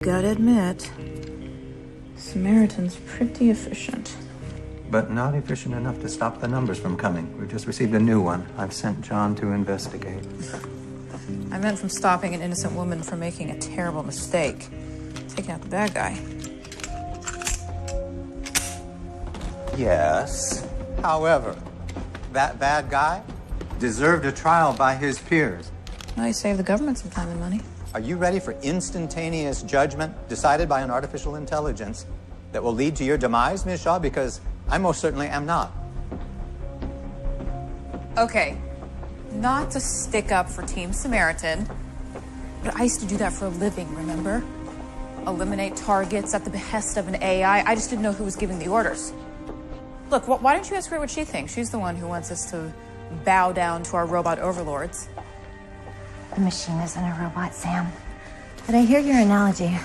gotta admit, Samaritan's pretty efficient. But not efficient enough to stop the numbers from coming. We've just received a new one. I've sent John to investigate. I meant from stopping an innocent woman from making a terrible mistake. Taking out the bad guy. Yes. However, that bad guy deserved a trial by his peers. Well, you saved the government some time and money. Are you ready for instantaneous judgment decided by an artificial intelligence that will lead to your demise, Ms. Shaw? Because I most certainly am not. Okay, not to stick up for Team Samaritan, but I used to do that for a living, remember? Eliminate targets at the behest of an AI. I just didn't know who was giving the orders. Look, why don't you ask her what she thinks? She's the one who wants us to bow down to our robot overlords. The machine isn't a robot, Sam. But I hear your analogy.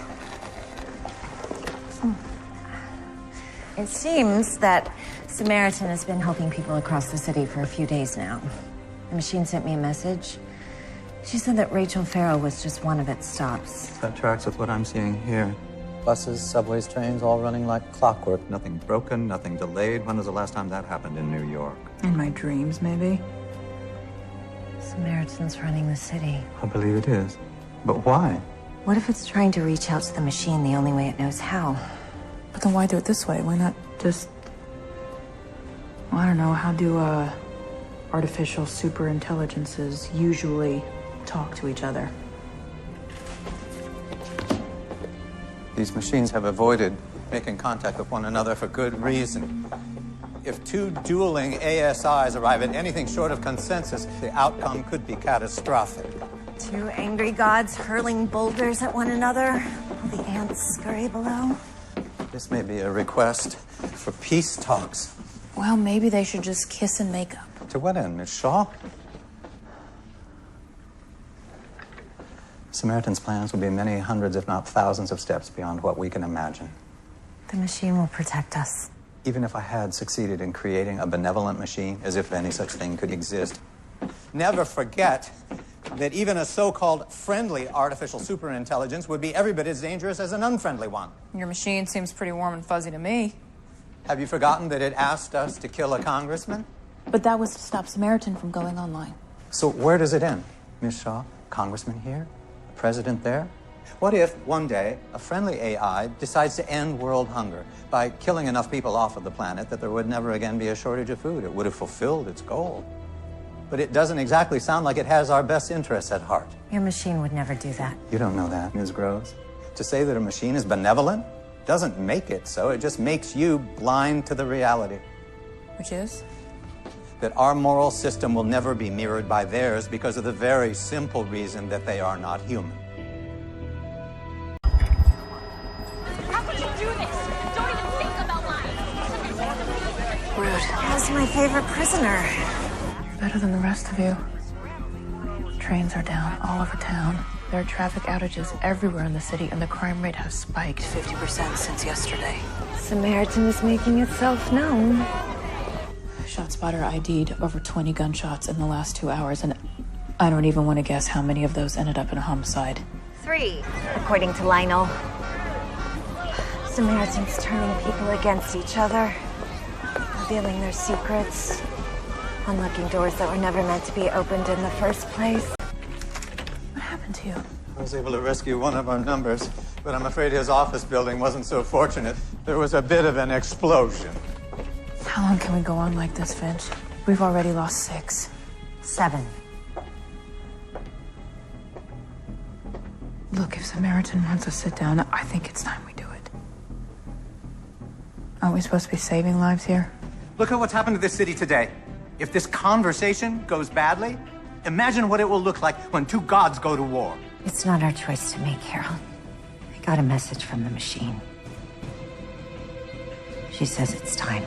It seems that Samaritan has been helping people across the city for a few days now. The machine sent me a message. She said that Rachel Farrow was just one of its stops. That tracks with what I'm seeing here. Buses, subways, trains, all running like clockwork. Nothing broken, nothing delayed. When was the last time that happened in New York? In my dreams, maybe. Samaritan's running the city. I believe it is. But why? What if it's trying to reach out to the machine the only way it knows how? But then why do it this way? Why not just... Well, I don't know, how do, artificial superintelligences usually talk to each other? These machines have avoided making contact with one another for good reason. If two dueling ASIs arrive at anything short of consensus, the outcome could be catastrophic. Two angry gods hurling boulders at one another while the ants scurry below. This may be a request for peace talks. Well, maybe they should just kiss and make up. To what end, Miss Shaw? Samaritan's plans will be many hundreds, if not thousands, of steps beyond what we can imagine. The machine will protect us. Even if I had succeeded in creating a benevolent machine, as if any such thing could exist, never forget that even a so-called friendly artificial superintelligence would be every bit as dangerous as an unfriendly one. Your machine seems pretty warm and fuzzy to me. Have you forgotten that it asked us to kill a congressman? But that was to stop Samaritan from going online. So where does it end, Miss Shaw? Congressman here? The president there? What if, one day, a friendly AI decides to end world hunger by killing enough people off of the planet that there would never again be a shortage of food? It would have fulfilled its goal. But it doesn't exactly sound like it has our best interests at heart. Your machine would never do that. You don't know that, Ms. Groves. To say that a machine is benevolent doesn't make it so. It just makes you blind to the reality. Which is? That our moral system will never be mirrored by theirs because of the very simple reason that they are not human. How could you do this? Don't even think about lying. Rude. How's my favorite prisoner? Better than the rest of you. Trains are down all over town. There are traffic outages everywhere in the city, and the crime rate has spiked 50% since yesterday. Samaritan is making itself known. ShotSpotter ID'd over 20 gunshots in the last 2 hours, and I don't even want to guess how many of those ended up in a homicide. 3, according to Lionel. Samaritan's turning people against each other, revealing their secrets, unlocking doors that were never meant to be opened in the first place. What happened to you? I was able to rescue one of our numbers, but I'm afraid his office building wasn't so fortunate. There was a bit of an explosion. How long can we go on like this, Finch? We've already lost 6. 7. Look, if Samaritan wants to sit down, I think it's time we do it. Aren't we supposed to be saving lives here? Look at what's happened to this city today. If this conversation goes badly, imagine what it will look like when two gods go to war. It's not our choice to make, Harold. I got a message from the machine. She says it's time.